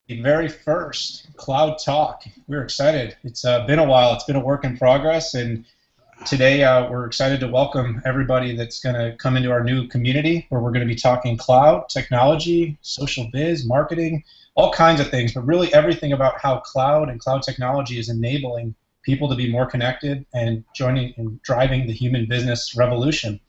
The very first Cloud Talk. We're excited. It's been a while. It's been a work in progress, and today we're excited to welcome everybody that's going to come into our new community where we're going to be talking cloud, technology, social biz, marketing, all kinds of things, but really everything about how cloud and cloud technology is enabling people to be more connected and joining and driving the human business revolution.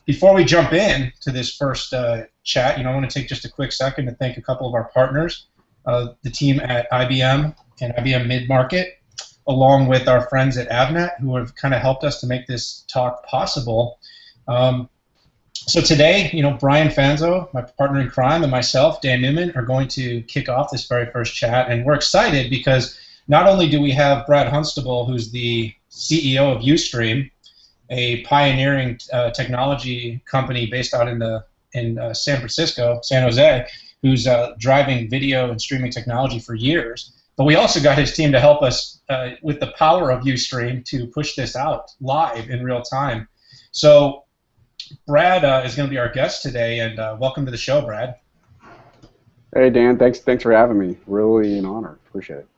Before we jump in to this first chat, I want to take just a quick second to thank a couple of our partners, the team at IBM and IBM Mid-Market, along with our friends at Avnet, who have kind of helped us to make this talk possible. So today, Brian Fanzo, my partner in crime, and myself, Dan Newman, are going to kick off this very first chat, and we're excited because not only do we have Brad Hunstable, who's the CEO of USTREAM, a pioneering technology company based out in San Francisco, San Jose, who's driving video and streaming technology for years. But we also got his team to help us with the power of USTREAM to push this out live in real time. So Brad is going to be our guest today, and welcome to the show, Brad. Hey Dan, thanks for having me. Really an honor. Appreciate it.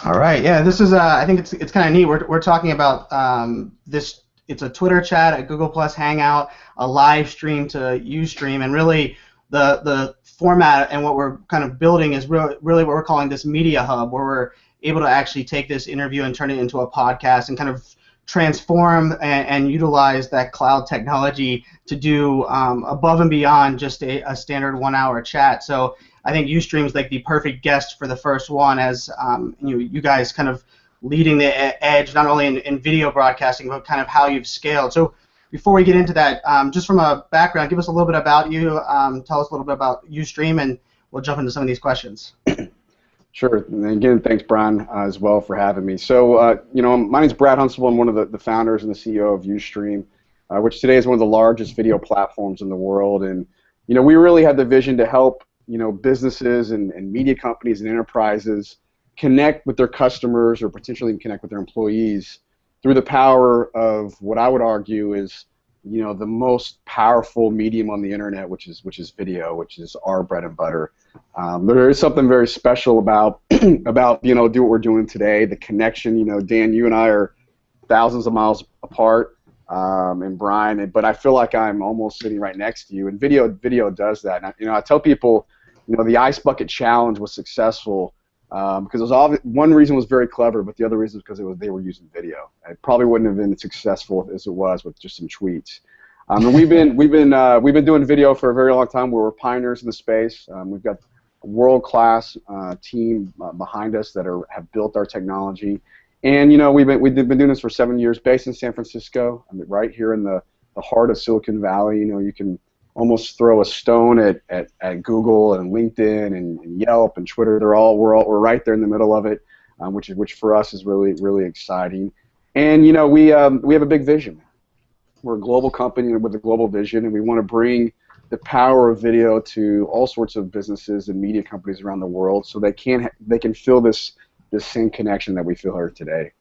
All right, yeah, this is I think it's kind of neat. We're talking about this. It's a Twitter chat, a Google Plus Hangout, a live stream to USTREAM, and really the format and what we're kind of building is really what we're calling this media hub, where we're able to actually take this interview and turn it into a podcast and kind of transform and utilize that cloud technology to do above and beyond just a standard 1 hour chat. So I think USTREAM is like the perfect guest for the first one, as you guys kind of leading the edge, not only in video broadcasting, but kind of how you've scaled. So before we get into that, just from a background, give us a little bit about you, tell us a little bit about USTREAM, and we'll jump into some of these questions. Sure. And again, thanks, Brian, as well for having me. So, my name is Brad Hunstable. I'm one of the founders and the CEO of USTREAM, which today is one of the largest video platforms in the world. And, we really had the vision to help, businesses and media companies and enterprises connect with their customers or potentially even connect with their employees through the power of what I would argue is, the most powerful medium on the internet, which is video, which is our bread and butter. There is something very special about do what we're doing today. The connection, Dan, you and I are thousands of miles apart, and Brian, but I feel like I'm almost sitting right next to you. And video does that. And I tell people, the Ice Bucket Challenge was successful. Because it was one reason was very clever, but the other reason is because they were using video. It probably wouldn't have been as successful as it was with just some tweets. And we've been doing video for a very long time. We're pioneers in the space. We've got a world-class team behind us that have built our technology, and we've been doing this for 7 years, based in San Francisco. Right here in the heart of Silicon Valley. You can almost throw a stone at Google and LinkedIn and Yelp and Twitter. We're right there in the middle of it, which for us is really exciting. And we have a big vision. We're a global company with a global vision, and we want to bring the power of video to all sorts of businesses and media companies around the world, so they can feel this same connection that we feel here today.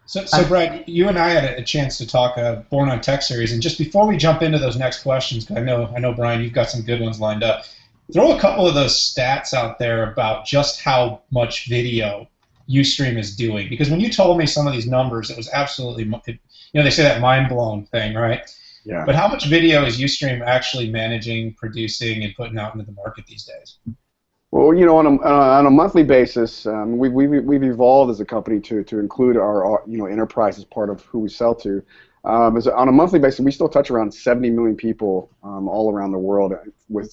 So Brad, you and I had a chance to talk Born on Tech series, and just before we jump into those next questions, because I know Brian, you've got some good ones lined up. Throw a couple of those stats out there about just how much video USTREAM is doing, because when you told me some of these numbers, it was absolutely, they say that mind blown thing, right? Yeah. But how much video is USTREAM actually managing, producing, and putting out into the market these days? Well, on a monthly basis, we've evolved as a company to include our enterprise as part of who we sell to. On a monthly basis, we still touch around 70 million people all around the world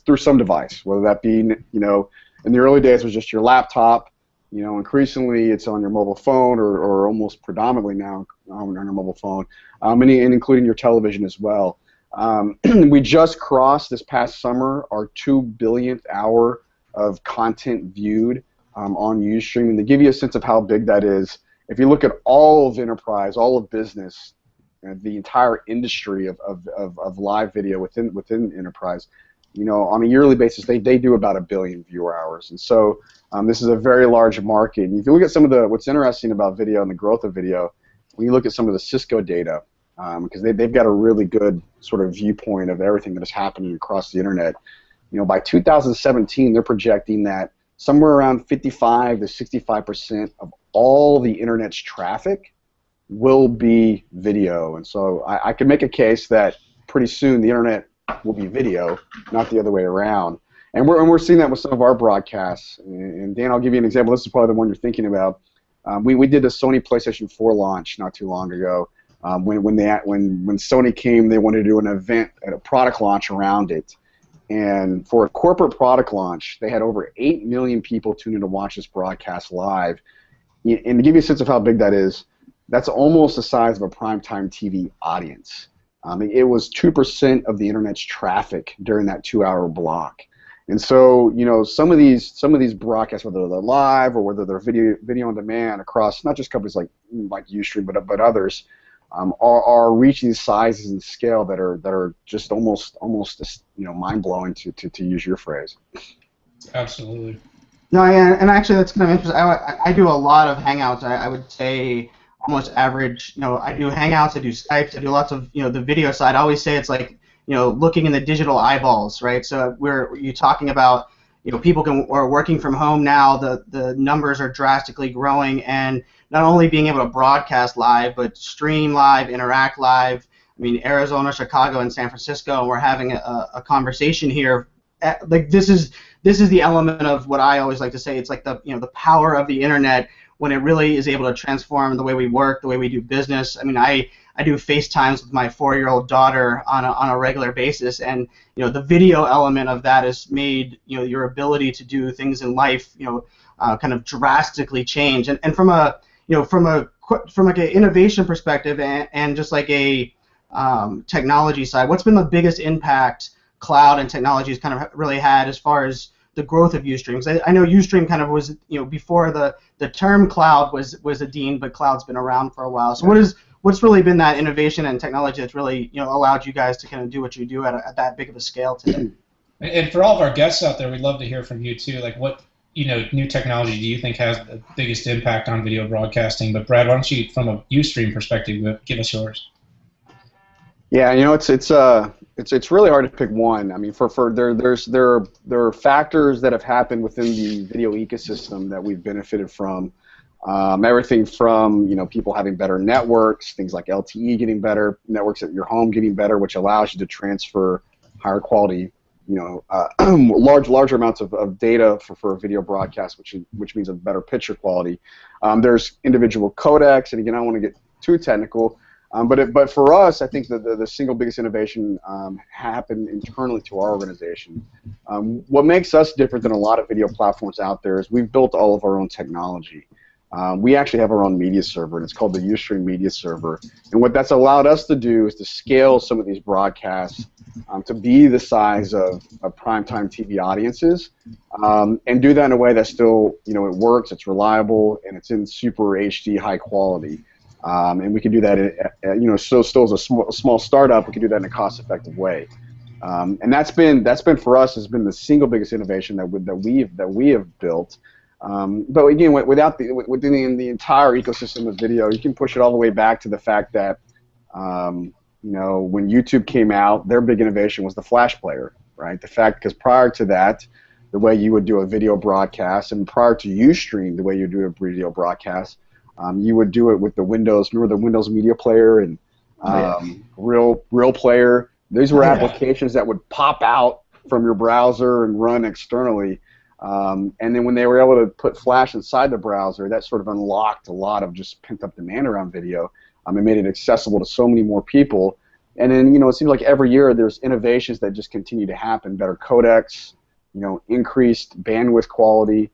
through some device, whether that be in the early days it was just your laptop. Increasingly it's on your mobile phone or almost predominantly now on your mobile phone, and including your television as well. We just crossed this past summer our 2 billionth hour of content viewed on USTREAM. And to give you a sense of how big that is, if you look at all of enterprise, all of business, the entire industry of live video within enterprise, on a yearly basis, they do about 1 billion viewer hours. And so this is a very large market. And if you look at some of what's interesting about video and the growth of video, when you look at some of the Cisco data, because they've got a really good sort of viewpoint of everything that is happening across the internet. By 2017, they're projecting that somewhere around 55 to 65% of all the internet's traffic will be video. And so I can make a case that pretty soon the internet will be video, not the other way around. And we're seeing that with some of our broadcasts. And Dan, I'll give you an example. This is probably the one you're thinking about. We did the Sony PlayStation 4 launch not too long ago. When Sony came, they wanted to do an event at a product launch around it. And for a corporate product launch, they had over 8 million people tune in to watch this broadcast live. And to give you a sense of how big that is, that's almost the size of a primetime TV audience. It was 2% of the internet's traffic during that 2-hour block. And so, you know, some of these broadcasts, whether they're live or whether they're video on demand across not just companies like USTREAM, but others, are reaching sizes and scale that are just almost you know, mind blowing to use your phrase. Absolutely. No, yeah, and actually that's kind of interesting. I do a lot of Hangouts. I would say almost average. You know, I do Hangouts, I do Skypes, I do lots of, you know, the video side. I always say it's like, you know, looking in the digital eyeballs, right? So you're talking about, you know, people are working from home now. The numbers are drastically growing, and not only being able to broadcast live, but stream live, interact live. I mean, Arizona, Chicago, and San Francisco, and we're having a conversation here. Like this is the element of what I always like to say. It's like the power of the internet when it really is able to transform the way we work, the way we do business. I mean, I do FaceTimes with my 4-year-old daughter on a regular basis, and you know, the video element of that has made, you know, your ability to do things in life, you know, kind of drastically change. And from a like an innovation perspective and just like a technology side, what's been the biggest impact cloud and technology has kind of really had as far as the growth of USTREAM? I know USTREAM kind of was, you know, before the term cloud was a dean, but cloud's been around for a while. So what's really been that innovation and technology that's really, you know, allowed you guys to kind of do what you do at that big of a scale today? And for all of our guests out there, we'd love to hear from you too. Like, what, you know, new technology do you think has the biggest impact on video broadcasting? But Brad, why don't you, from a USTREAM perspective, give us yours? Yeah, you know, it's really hard to pick one. I mean, there are factors that have happened within the video ecosystem that we've benefited from. Everything from, you know, people having better networks, things like LTE getting better, networks at your home getting better, which allows you to transfer higher quality, you know, larger amounts of data for a video broadcast, which means a better picture quality. There's individual codecs, and again, I don't want to get too technical. But for us, I think the single biggest innovation happened internally to our organization. What makes us different than a lot of video platforms out there is we've built all of our own technology. We actually have our own media server, and it's called the USTREAM Media Server. And what that's allowed us to do is to scale some of these broadcasts to be the size of primetime TV audiences, and do that in a way that still, you know, it works, it's reliable, and it's in super HD high quality. And we can do that, you know, still as a small startup, we can do that in a cost-effective way. And that's been for us has been the single biggest innovation that we have built. But again, within the entire ecosystem of video, you can push it all the way back to the fact that, you know, when YouTube came out, their big innovation was the Flash player, right? The fact, because prior to that, the way you would do a video broadcast, and prior to USTREAM, the way you do a video broadcast, you would do it with the Windows. Remember the Windows Media Player and Real Player? These were applications that would pop out from your browser and run externally. And then when they were able to put Flash inside the browser, that sort of unlocked a lot of just pent-up demand around video. It made it accessible to so many more people. And then, you know, it seems like every year there's innovations that just continue to happen. Better codecs, you know, increased bandwidth quality.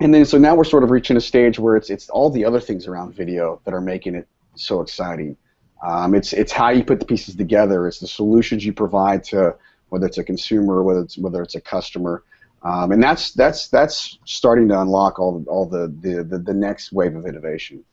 And then so now we're sort of reaching a stage where it's all the other things around video that are making it so exciting. It's how you put the pieces together. It's the solutions you provide to whether it's a consumer, whether it's a customer. And that's starting to unlock all the next wave of innovation.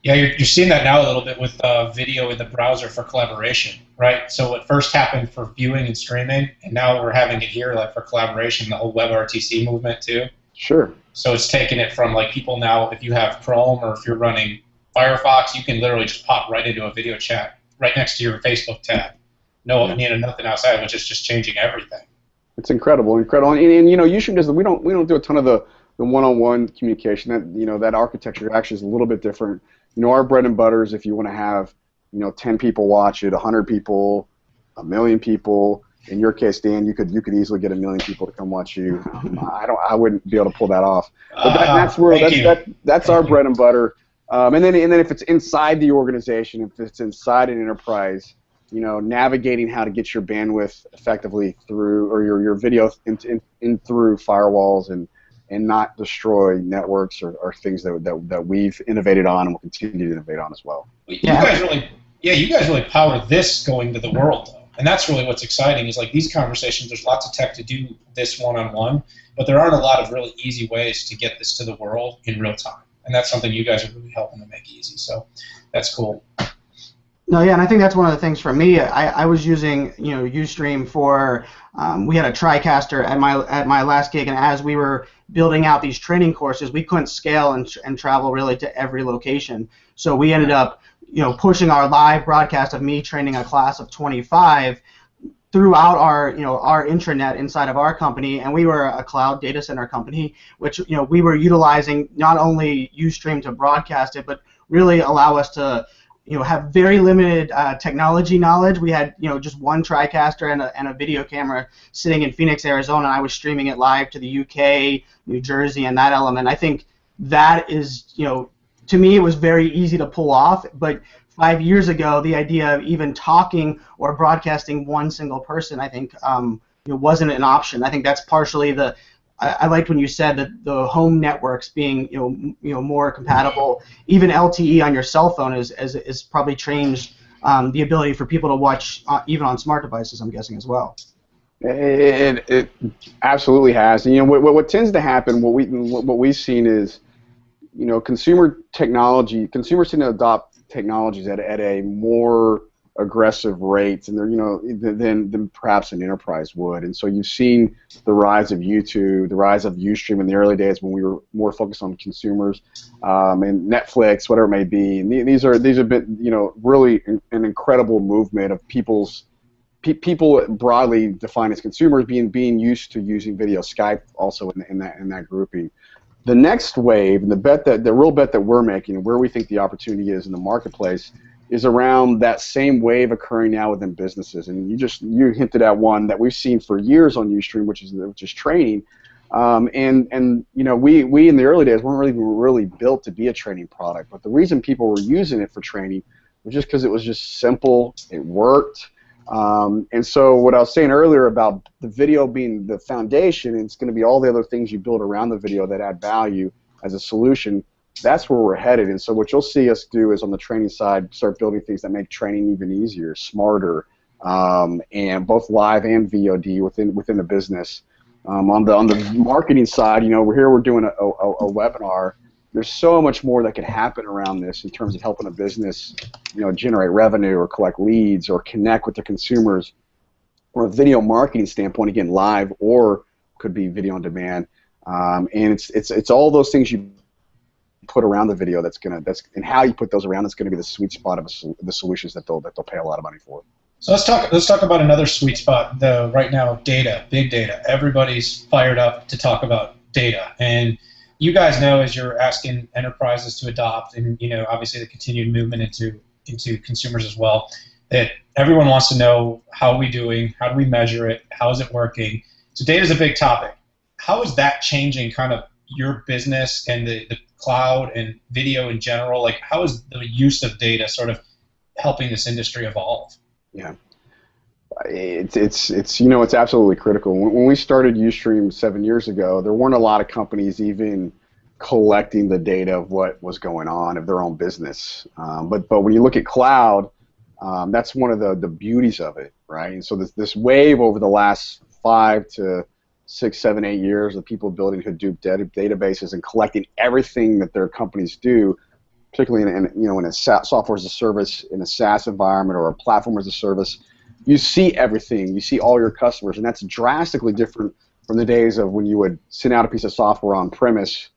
Yeah, you're seeing that now a little bit with video in the browser for collaboration, right? So it first happened for viewing and streaming, and now we're having it here like for collaboration, the whole WebRTC movement too. Sure. So it's taken it from like people now, if you have Chrome or if you're running Firefox, you can literally just pop right into a video chat right next to your Facebook tab. No, you know, nothing outside, which is just changing everything. It's incredible, incredible. And you know, Ustream does. We don't do a ton of the one-on-one communication. That, you know, that architecture actually is a little bit different. You know, our bread and butter is if you want to have, you know, 10 people watch it, 100 people, 1,000,000 people. In your case, Dan, you could easily get 1,000,000 people to come watch you. I wouldn't be able to pull that off. But that's our bread and butter. And then if it's inside the organization, if it's inside an enterprise, you know, navigating how to get your bandwidth effectively through, or your video in through firewalls and not destroy networks or things that we've innovated on and will continue to innovate on as well. You guys really power this going to the world, though. And that's really what's exciting, is like these conversations, there's lots of tech to do this one-on-one, but there aren't a lot of really easy ways to get this to the world in real time. And that's something you guys are really helping to make easy. So that's cool. No, yeah, and I think that's one of the things for me. I was using, you know, UStream for, we had a TriCaster at my last gig, and as we were building out these training courses, we couldn't scale and travel really to every location. So we ended up, you know, pushing our live broadcast of me training a class of 25 throughout our, you know, our intranet inside of our company, and we were a cloud data center company, which, you know, we were utilizing not only UStream to broadcast it, but really allow us to, you know, have very limited technology knowledge. We had, you know, just one TriCaster and a video camera sitting in Phoenix, Arizona, and I was streaming it live to the UK, New Jersey, and that element. I think that is, you know, to me, it was very easy to pull off, but 5 years ago, the idea of even talking or broadcasting one single person, I think, it wasn't an option. I think that's partially the. I liked when you said that the home networks being, you know, more compatible. Even LTE on your cell phone is probably changed the ability for people to watch even on smart devices, I'm guessing, as well. It absolutely has. And, you know, what tends to happen, what we've seen is, you know, consumers tend to adopt technologies at a more aggressive rates, and they're, you know, than perhaps an enterprise would. And so you've seen the rise of YouTube, the rise of Ustream in the early days when we were more focused on consumers, and Netflix, whatever it may be. And these have been, you know, really an incredible movement of people broadly defined as consumers being used to using video. Skype also in that grouping. The next wave, and the real bet that we're making, and where we think the opportunity is in the marketplace, is around that same wave occurring now within businesses. And you hinted at one that we've seen for years on Ustream, which is training. And you know, we in the early days weren't really built to be a training product, but the reason people were using it for training was just because it was just simple, it worked. And so what I was saying earlier about the video being the foundation, and it's going to be all the other things you build around the video that add value as a solution, that's where we're headed. And so what you'll see us do is on the training side, start building things that make training even easier, smarter, and both live and VOD within the business. On the marketing side, you know, we're doing a webinar. There's so much more that could happen around this in terms of helping a business, you know, generate revenue or collect leads or connect with the consumers. From a video marketing standpoint, again, live or could be video on demand, and it's all those things you put around the video and how you put those around that's going to be the sweet spot of the solutions that they'll pay a lot of money for. So let's talk about another sweet spot though. Right now, data, big data. Everybody's fired up to talk about data, and you guys know, as you're asking enterprises to adopt, and you know, obviously the continued movement into consumers as well, that everyone wants to know how are we doing, how do we measure it, how is it working. So data is a big topic. How is that changing kind of your business and the cloud and video in general? Like, how is the use of data sort of helping this industry evolve? Yeah, it's you know, it's absolutely critical. When we started Ustream 7 years ago, there weren't a lot of companies even collecting the data of what was going on of their own business. But when you look at cloud, that's one of the beauties of it, right? And so this wave over the last 5 to 6, 7, 8 years of people building Hadoop databases and collecting everything that their companies do, particularly in a software as a service, in a SaaS environment or a platform as a service. You see everything. You see all your customers, and that's drastically different from the days of when you would send out a piece of software on premise,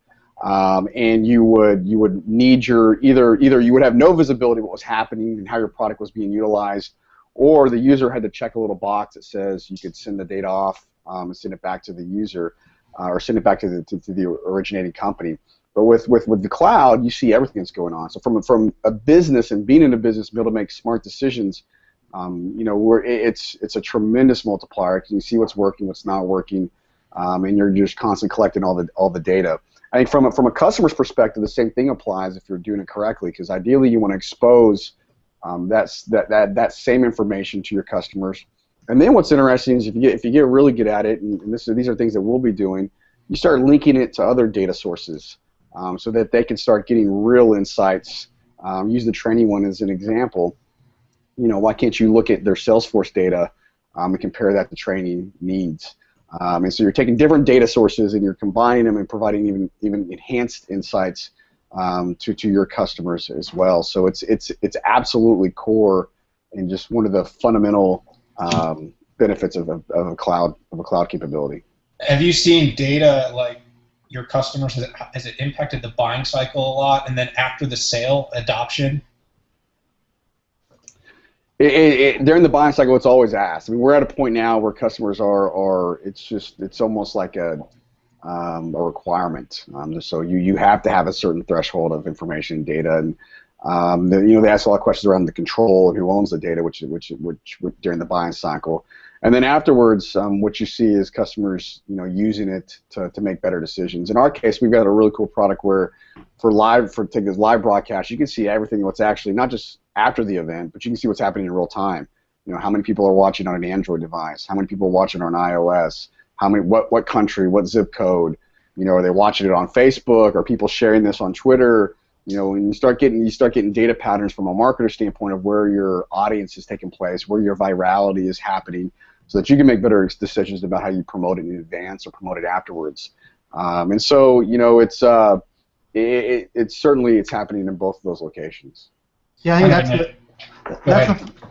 and you would need either you would have no visibility of what was happening and how your product was being utilized, or the user had to check a little box that says you could send the data off and send it back to the user, or send it back to the originating company. But with the cloud, you see everything that's going on. So from a business and being in a business, be able to make smart decisions, it's a tremendous multiplier because you see what's working, what's not working, and you're just constantly collecting all the data. I think from a customer's perspective, the same thing applies if you're doing it correctly, because ideally you want to expose that same information to your customers. And then what's interesting is if you get really good at it, and these are things that we'll be doing, you start linking it to other data sources so that they can start getting real insights. Use the training one as an example. Why can't you look at their Salesforce data and compare that to training needs? And so you're taking different data sources and you're combining them and providing even enhanced insights to your customers as well. So it's absolutely core and just one of the fundamental benefits of a cloud capability. Have you seen data like your customers? Has it impacted the buying cycle a lot, and then after the sale adoption? During the buying cycle, it's always asked. I mean, we're at a point now where customers are it's almost like a requirement. So you have to have a certain threshold of information and data, and they ask a lot of questions around the control and who owns the data, which during the buying cycle, and then afterwards, what you see is customers using it to make better decisions. In our case, we've got a really cool product where take this live broadcast, you can see everything what's actually not just after the event, but you can see what's happening in real time. How many people are watching on an Android device? How many people are watching on iOS? What country? What zip code? Are they watching it on Facebook? Are people sharing this on Twitter? When you start getting data patterns from a marketer standpoint of where your audience is taking place, where your virality is happening, so that you can make better decisions about how you promote it in advance or promote it afterwards. And so it's certainly happening in both of those locations. Yeah, I think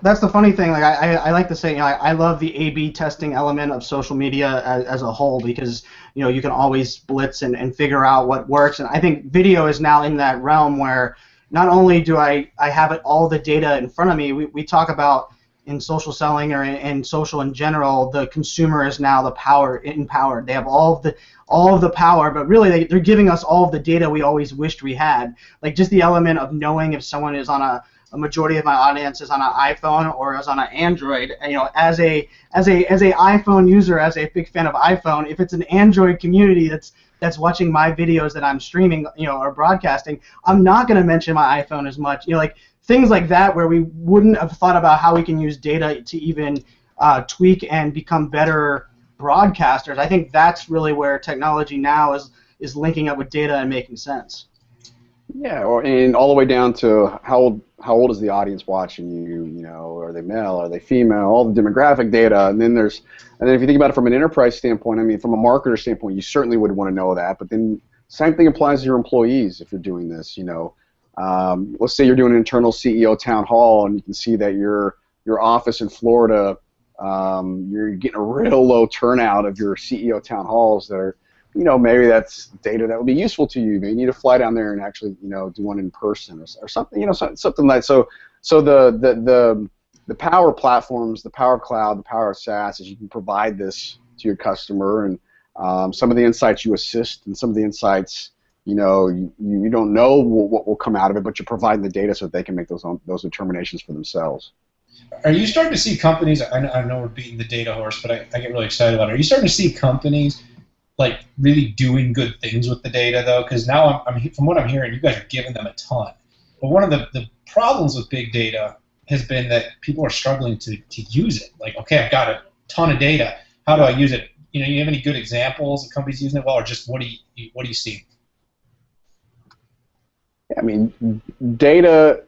that's the funny thing. Like I like to say, I love the A/B testing element of social media as a whole, because you can always blitz and figure out what works. And I think video is now in that realm where not only do I have all the data in front of me, we talk about in social selling or in social in general, the consumer is now empowered. They have all of the power, but really they're giving us all of the data we always wished we had. Like just the element of knowing if someone is on a majority of my audience is on an iPhone or is on an Android. As a iPhone user, as a big fan of iPhone, if it's an Android community that's watching my videos that I'm streaming, or broadcasting, I'm not going to mention my iPhone as much. Like things like that, where we wouldn't have thought about how we can use data to even tweak and become better broadcasters. I think that's really where technology now is linking up with data and making sense. Yeah, and all the way down to how old is the audience watching you? Are they male? Are they female? All the demographic data, and then if you think about it from an enterprise standpoint, I mean, from a marketer standpoint, you certainly would want to know that. But then same thing applies to your employees if you're doing this. Let's say you're doing an internal CEO town hall, and you can see that your office in Florida, you're getting a real low turnout of your CEO town halls that are. Maybe that's data that would be useful to you. Maybe you need to fly down there and actually, do one in person or something. Something like so. So the power platforms, the power of cloud, the power of SaaS is you can provide this to your customer, and some of the insights you assist, and some of the insights, you don't know what will come out of it, but you're providing the data so that they can make those determinations for themselves. Are you starting to see companies? I know we're beating the data horse, but I get really excited about it. Are you starting to see companies like really doing good things with the data, though? Because now from what I'm hearing, you guys are giving them a ton. But one of the problems with big data has been that people are struggling to use it. Like, okay, I've got a ton of data. How do I use it? You have any good examples of companies using it well, or just what do you see? I mean, data.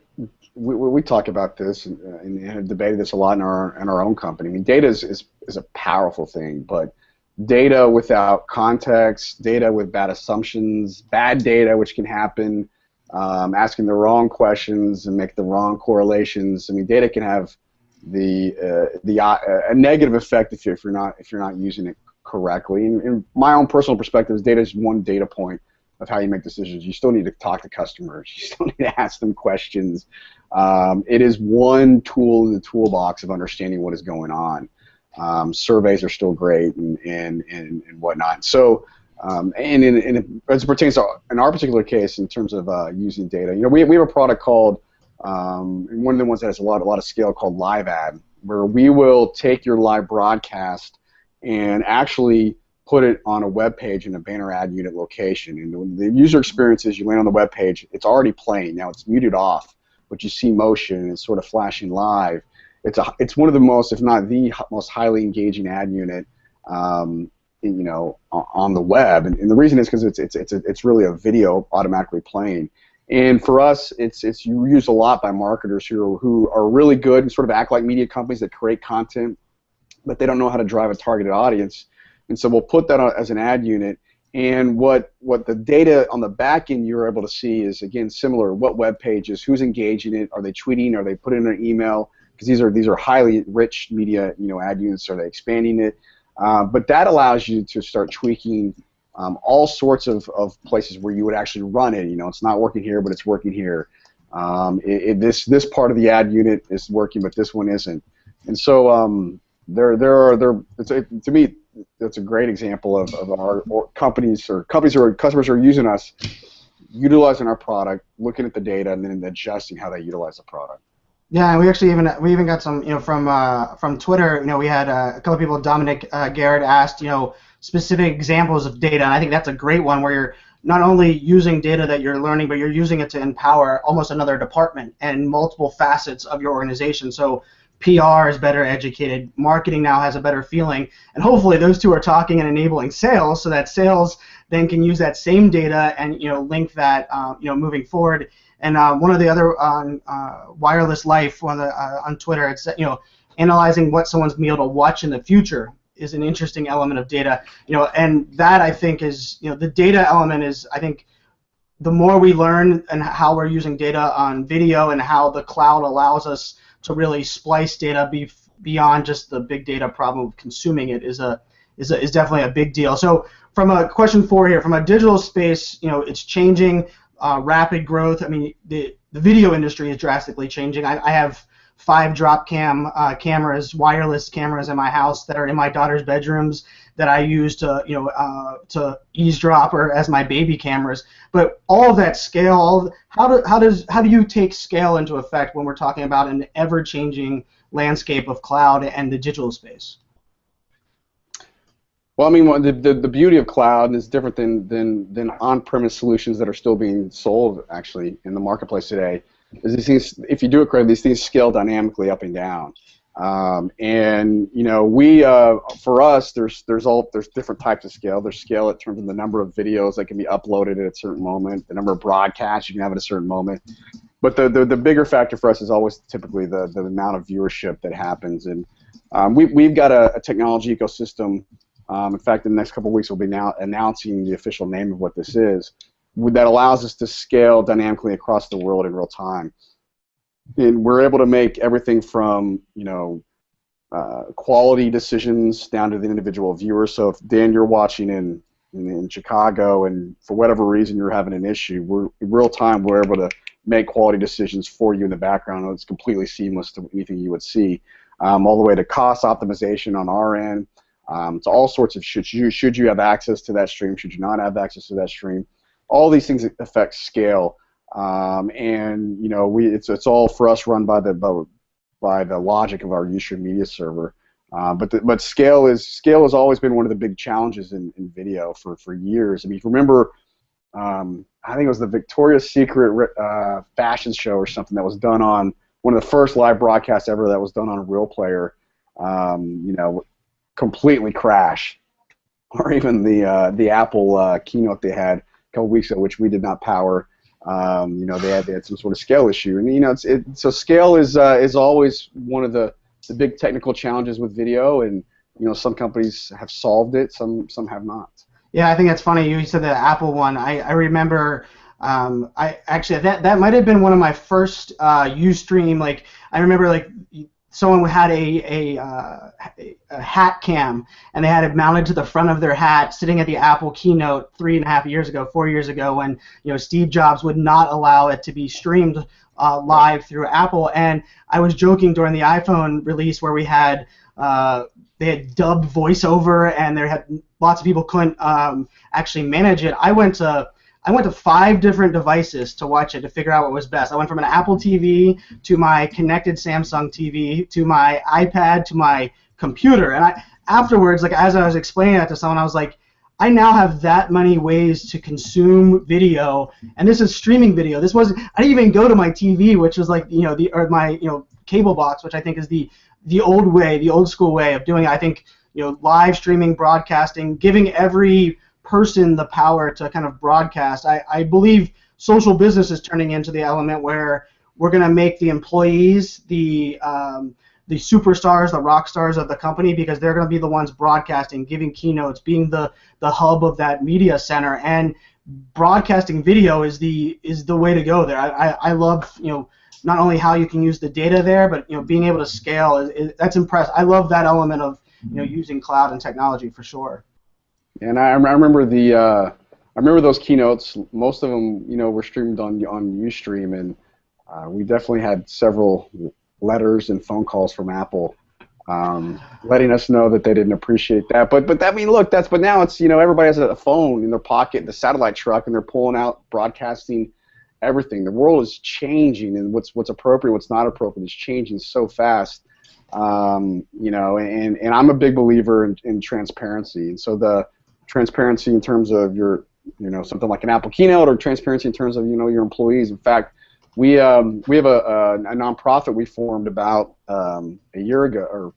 We talk about this and have debated this a lot in our own company. I mean, data is a powerful thing, but data without context, data with bad assumptions, bad data which can happen, asking the wrong questions and make the wrong correlations. I mean, data can have a negative effect if you're not using it correctly. In my own personal perspective, data is one data point of how you make decisions. You still need to talk to customers. You still need to ask them questions. It is one tool in the toolbox of understanding what is going on. Surveys are still great and whatnot. So, as it pertains to in our particular case, in terms of using data, we have a product called one of the ones that has a lot of scale called Live Ad, where we will take your live broadcast and actually put it on a web page in a banner ad unit location. And the user experience is you land on the web page, it's already playing. Now it's muted off, but you see motion and it's sort of flashing live. It's one of the most, if not the most highly engaging ad unit, on the web. And the reason is because it's really a video automatically playing. And for us, it's used a lot by marketers who are really good and sort of act like media companies that create content, but they don't know how to drive a targeted audience. And so we'll put that on as an ad unit. And what the data on the back end you're able to see is, again, similar. What web pages, who's engaging it, are they tweeting, are they putting in an email? Because these are highly rich media ad units. Are they expanding it? But that allows you to start tweaking all sorts of places where you would actually run it. It's not working here, but it's working here. This part of the ad unit is working, but this one isn't. And so to me, that's a great example of our companies or customers who are using us, utilizing our product, looking at the data, and then adjusting how they utilize the product. Yeah, and we even got some from Twitter. We had a couple of people. Dominic Garrett asked specific examples of data, and I think that's a great one where you're not only using data that you're learning, but you're using it to empower almost another department and multiple facets of your organization. So PR is better educated, marketing now has a better feeling, and hopefully those two are talking and enabling sales, so that sales then can use that same data and link that moving forward. And one of the other on Wireless Life on Twitter, it's analyzing what someone's going to be able to watch in the future is an interesting element of data. And that I think is the data element is, I think, the more we learn and how we're using data on video and how the cloud allows us to really splice data beyond just the big data problem of consuming it is definitely a big deal. So from a question 4 here, from a digital space, it's changing. Rapid growth. I mean, the video industry is drastically changing. I have 5 drop cam cameras, wireless cameras in my house that are in my daughter's bedrooms that I use to eavesdrop or as my baby cameras. But all of that scale, how do you take scale into effect when we're talking about an ever-changing landscape of cloud and the digital space? Well, I mean, the beauty of cloud is different than on-premise solutions that are still being sold actually in the marketplace today. Is these things, if you do it correctly, these things scale dynamically up and down. And for us, there's different types of scale. There's scale in terms of the number of videos that can be uploaded at a certain moment, the number of broadcasts you can have at a certain moment. But the bigger factor for us is always typically the amount of viewership that happens. And we've got a technology ecosystem. In fact, in the next couple of weeks, we'll be now announcing the official name of what this is, that allows us to scale dynamically across the world in real time. And we're able to make everything from quality decisions down to the individual viewer. So if, Dan, you're watching in Chicago and for whatever reason you're having an issue, in real time we're able to make quality decisions for you in the background. It's completely seamless to anything you would see, all the way to cost optimization on our end. To all sorts of should you have access to that stream, should you not have access to that stream. All these things affect scale, and it's all for us run by the logic of our USTREAM media server. But scale has always been one of the big challenges in video for years. I mean, if you remember, I think it was the Victoria's Secret fashion show or something that was done on one of the first live broadcasts ever that was done on a real player. Completely crash, or even the Apple keynote they had a couple weeks ago, which we did not power. They had some sort of scale issue, and so scale is always one of the big technical challenges with video, and some companies have solved it, some have not. Yeah, I think that's funny. You said the Apple one. I remember. That might have been one of my first USTREAM. Like I remember someone had a hat cam, and they had it mounted to the front of their hat, sitting at the Apple keynote 4 years ago, when Steve Jobs would not allow it to be streamed live through Apple. And I was joking during the iPhone release where we had they had dubbed voiceover, and there had lots of people couldn't actually manage it. I went to 5 different devices to watch it to figure out what was best. I went from an Apple TV to my connected Samsung TV to my iPad to my computer. And afterwards, like as I was explaining that to someone, I was like, I now have that many ways to consume video, and this is streaming video. This wasn't. I didn't even go to my TV, which was like my cable box, which I think is the old way, the old school way of doing it. I think live streaming, broadcasting, giving every person the power to kind of broadcast. I believe social business is turning into the element where we're going to make the employees the superstars, the rock stars of the company, because they're going to be the ones broadcasting, giving keynotes, being the hub of that media center. And broadcasting video is the way to go there. I love not only how you can use the data there, but being able to scale that's impressive. I love that element of using cloud and technology for sure. And I remember those keynotes. Most of them were streamed on USTREAM, and we definitely had several letters and phone calls from Apple letting us know that they didn't appreciate that. But now it's everybody has a phone in their pocket, the satellite truck, and they're pulling out broadcasting everything. The world is changing, and what's appropriate, what's not appropriate is changing so fast. And I'm a big believer in transparency, and so the transparency in terms of your something like an Apple Keynote, or transparency in terms of your employees. In fact, we have a nonprofit we formed about a year ago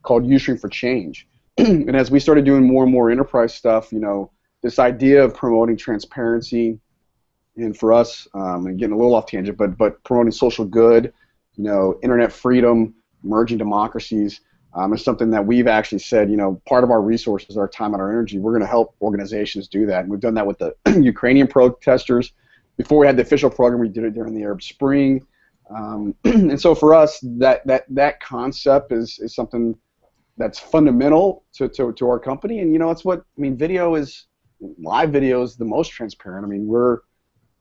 called USTREAM for Change. And as we started doing more and more enterprise stuff, this idea of promoting transparency, and for us, and getting a little off tangent, but promoting social good, internet freedom, emerging democracies, is something that we've actually said, part of our resources, our time and our energy, we're going to help organizations do that. And we've done that with the Ukrainian protesters. Before we had the official program, we did it during the Arab Spring. And so for us, that concept is something that's fundamental to our company. And it's live video is the most transparent. I mean, we're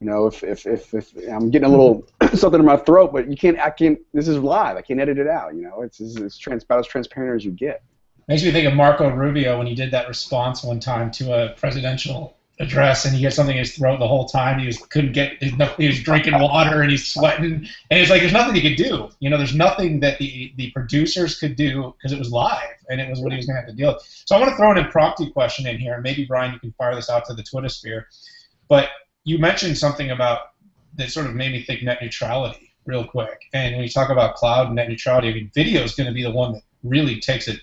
if I'm getting a little something in my throat, but this is live. I can't edit it out. It's about as transparent as you get. Makes me think of Marco Rubio when he did that response one time to a presidential address, and he had something in his throat the whole time. He was drinking water and he's sweating, and it's like there's nothing he could do. There's nothing that the producers could do because it was live, and it was what he was going to have to deal with. So I want to throw an impromptu question in here, and maybe Brian, you can fire this out to the Twitter sphere. But you mentioned something about that sort of made me think net neutrality real quick. And when you talk about cloud and net neutrality, I mean, video is going to be the one that really takes a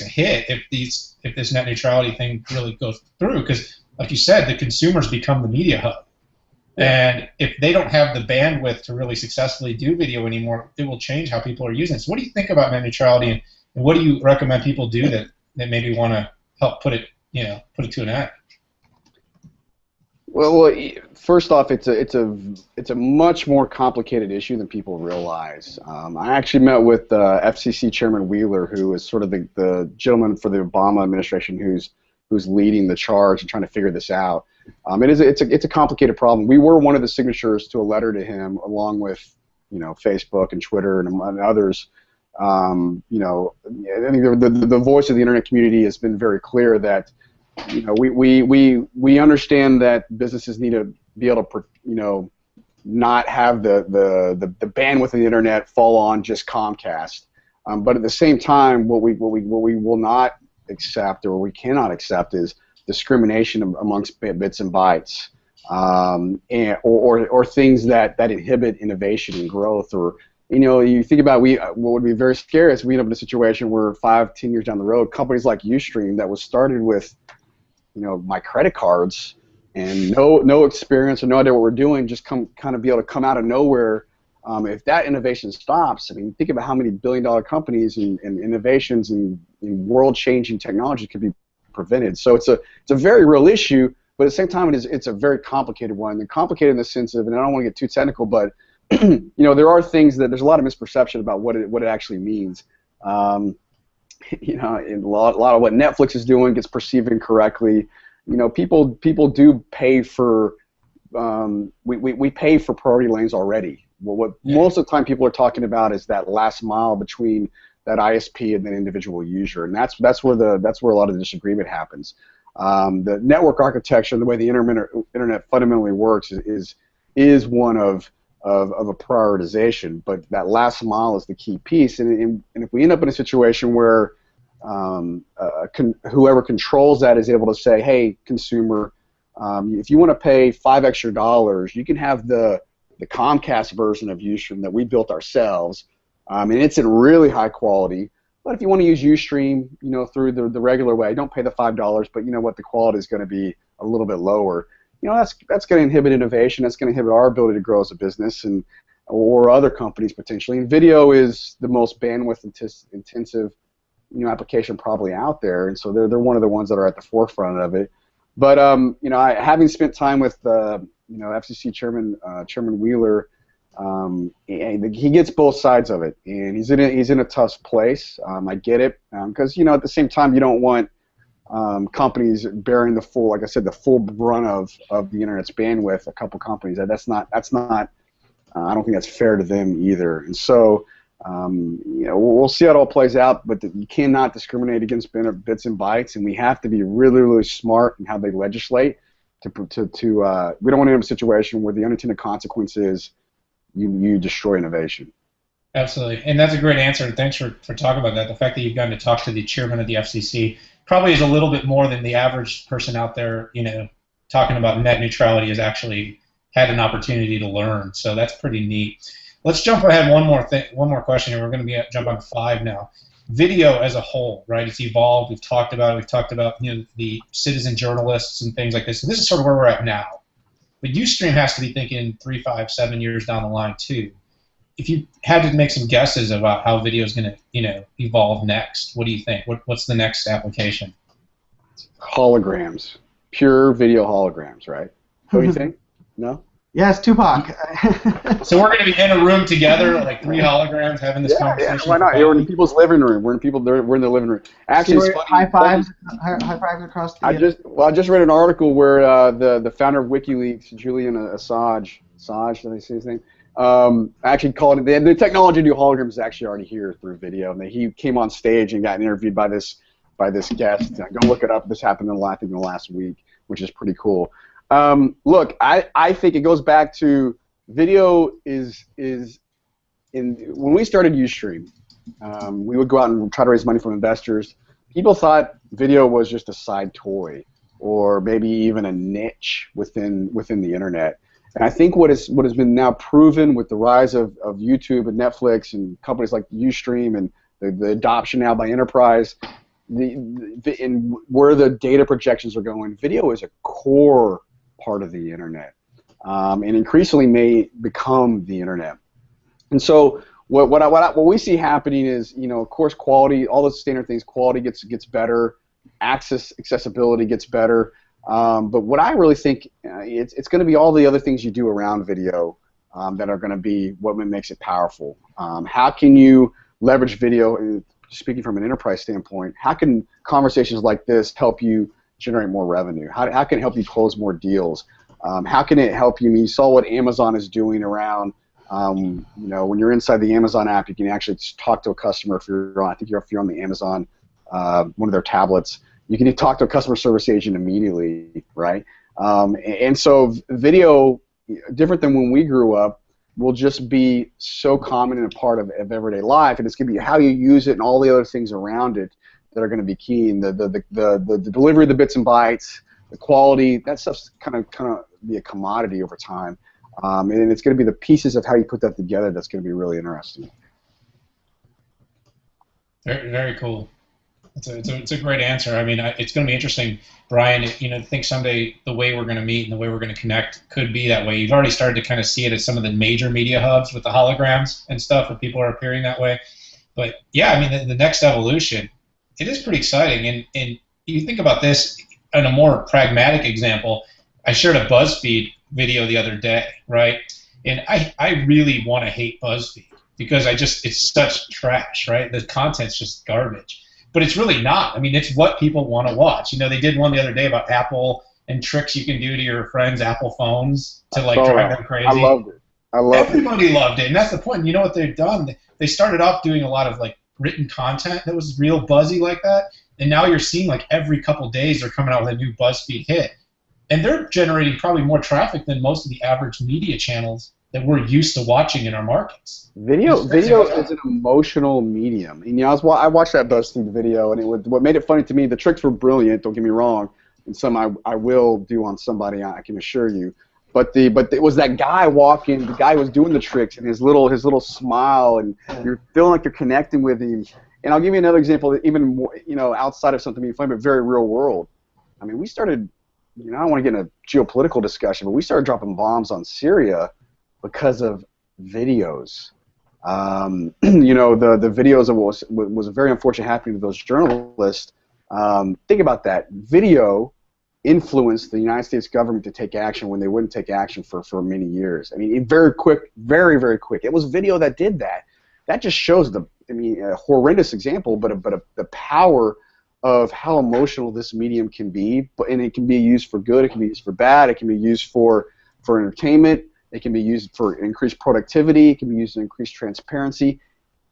hit if this net neutrality thing really goes through, because like you said, the consumers become the media hub. And if they don't have the bandwidth to really successfully do video anymore, it will change how people are using it. So what do you think about net neutrality, and what do you recommend people do that maybe want to help put it to an end? Well, first off, it's a much more complicated issue than people realize. I actually met with FCC Chairman Wheeler, who is sort of the gentleman for the Obama administration who's leading the charge and trying to figure this out. It's a complicated problem. We were one of the signatures to a letter to him, along with Facebook and Twitter and others. I think the voice of the internet community has been very clear that we understand that businesses need to be able to not have the bandwidth of the internet fall on just Comcast, but at the same time, what we will not accept, or we cannot accept, is discrimination amongst bits and bytes, or things that inhibit innovation and growth. Or you think about what would be very scary is we end up in a situation where 5-10 years down the road, companies like USTREAM that was started with my credit cards and no experience or no idea what we're doing, just kind of be able to come out of nowhere. If that innovation stops, I mean, think about how many billion-dollar companies and innovations and world-changing technology could be prevented. So it's a very real issue, but at the same time, it's a very complicated one. And complicated in the sense of, and I don't want to get too technical, but there are things that there's a lot of misperception about what it actually means. And a lot of what Netflix is doing gets perceived incorrectly. People do pay for we pay for priority lanes already. What most of the time people are talking about is that last mile between that ISP and then individual user, and that's where a lot of the disagreement happens. The network architecture, the way the internet fundamentally works, is one of a prioritization, but that last mile is the key piece. And if we end up in a situation where whoever controls that is able to say, hey, consumer, if you want to pay $5 extra, you can have the Comcast version of Ustream that we built ourselves, and it's in really high quality. But if you want to use Ustream, through the regular way, don't pay the $5. But you know what, the quality is going to be a little bit lower. That's going to inhibit innovation. That's going to inhibit our ability to grow as a business, or other companies potentially. And video is the most bandwidth intensive application probably out there, and so they're one of the ones that are at the forefront of it. But having spent time with FCC Chairman Wheeler, he gets both sides of it, and he's in a tough place. I get it, because at the same time you don't want companies bearing the full, like I said, the full brunt of the internet's bandwidth. A couple companies, that's not. I don't think that's fair to them either. And so, we'll see how it all plays out. But you cannot discriminate against bits and bytes, and we have to be really, really smart in how they legislate. We don't want to end up in a situation where the unintended consequence is you destroy innovation. Absolutely, and that's a great answer. And thanks for talking about that. The fact that you've gotten to talk to the chairman of the FCC probably is a little bit more than the average person out there, talking about net neutrality has actually had an opportunity to learn. So that's pretty neat. Let's jump ahead one more question here. We're going to jump on 5 now. Video as a whole, right? It's evolved. We've talked about it. We've talked about the citizen journalists and things like this. And this is sort of where we're at now. But UStream has to be thinking 3, 5, 7 years down the line too. If you had to make some guesses about how video is going to evolve next, what do you think? What's the next application? Holograms, pure video holograms, right? What do you think? No? Yes, Tupac. So we're going to be in a room together, like 3 holograms, having this conversation. Yeah, why not? We're in people's living room. We're in the living room. Actually, it's high fives across the. I just read an article where the founder of WikiLeaks, Julian Assange, did I say his name? Actually called it. The technology to do holograms is actually already here through video, and he came on stage and got interviewed by this guest. Go look it up. This happened in the last week, which is pretty cool. Look, I think it goes back to video when we started UStream, we would go out and try to raise money from investors. People thought video was just a side toy or maybe even a niche within the internet. And I think what has been now proven with the rise of YouTube and Netflix and companies like UStream and the adoption now by enterprise, and where the data projections are going, video is a core part of the internet, and increasingly may become the internet. And so what we see happening is, of course, quality, all the standard things, quality gets better, accessibility gets better. But what I really think it's going to be all the other things you do around video that are going to be what makes it powerful. How can you leverage video? Speaking from an enterprise standpoint, how can conversations like this help you generate more revenue? How can it help you close more deals? How can it help you? You saw what Amazon is doing around. When you're inside the Amazon app, you can actually talk to a customer if you're on the Amazon one of their tablets. You can talk to a customer service agent immediately, right? And so video, different than when we grew up, will just be so common and a part of everyday life, and it's going to be how you use it and all the other things around it that are going to be key. And the delivery of the bits and bytes, the quality, that stuff's kind of be a commodity over time, and it's going to be the pieces of how you put that together that's going to be really interesting. Very, very cool. It's a great answer. I mean, it's going to be interesting, Brian. I think someday the way we're going to meet and the way we're going to connect could be that way. You've already started to kind of see it at some of the major media hubs with the holograms and stuff, where people are appearing that way. But yeah, I mean, the next evolution, it is pretty exciting. And you think about this in a more pragmatic example. I shared a BuzzFeed video the other day, right? And I really want to hate BuzzFeed because it's such trash, right? The content's just garbage. But it's really not. I mean, it's what people want to watch. They did one the other day about Apple and tricks you can do to your friends' Apple phones to drive them crazy. I loved it. Everybody loved it, and that's the point. You know what they've done? They started off doing a lot of written content that was real buzzy like that. And now you're seeing like every couple days they're coming out with a new BuzzFeed hit. And they're generating probably more traffic than most of the average media channels that we're used to watching in our markets. Video is an emotional medium. And, I watched that BuzzFeed video, and what made it funny to me, the tricks were brilliant, don't get me wrong, and some I will do on somebody, I can assure you. But it was that guy walking, the guy who was doing the tricks, and his little smile, and you're feeling like you're connecting with him. And I'll give you another example, even more, outside of something being funny, but very real world. I mean, we started, I don't want to get in a geopolitical discussion, but we started dropping bombs on Syria because of videos. The videos of what was very unfortunate happening to those journalists. Think about that. Video influenced the United States government to take action when they wouldn't take action for many years. I mean, very quick, very, very quick. It was video that did that. That just shows a horrendous example, but the power of how emotional this medium can be. And it can be used for good. It can be used for bad. It can be used for entertainment. It can be used for increased productivity. It can be used to increase transparency.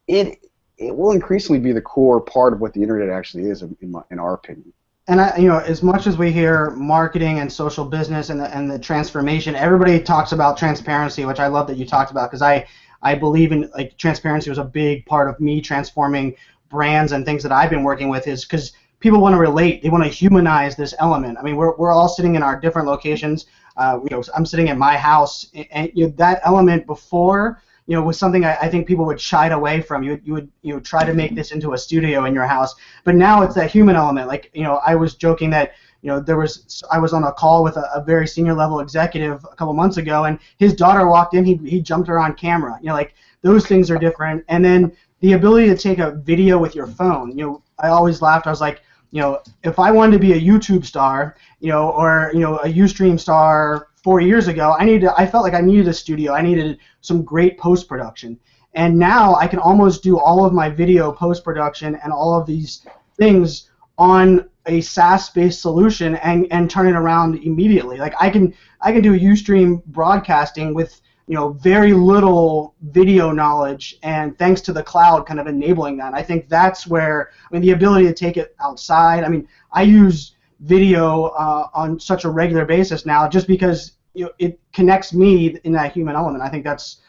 It will increasingly be the core part of what the internet actually is, in our opinion. And as much as we hear marketing and social business and the transformation, everybody talks about transparency, which I love that you talked about, because I believe in, like, transparency was a big part of me transforming brands and things that I've been working with, is because people want to relate. They want to humanize this element. I mean, we're all sitting in our different locations. I'm sitting at my house, and that element before, was something I think people would shy away from. You would try to make this into a studio in your house, but now it's that human element. Like, I was joking that I was on a call with a very senior level executive a couple months ago, and his daughter walked in. He jumped her on camera. Like, those things are different. And then the ability to take a video with your phone. I always laughed. I was like, if I wanted to be a YouTube star, or a USTREAM star 4 years ago, I felt like I needed a studio. I needed some great post-production. And now I can almost do all of my video post-production and all of these things on a SaaS-based solution and turn it around immediately. Like, I can do USTREAM broadcasting with very little video knowledge, and thanks to the cloud kind of enabling that. I think that's where, the ability to take it outside. I use video on such a regular basis now, just because it connects me in that human element. I think that's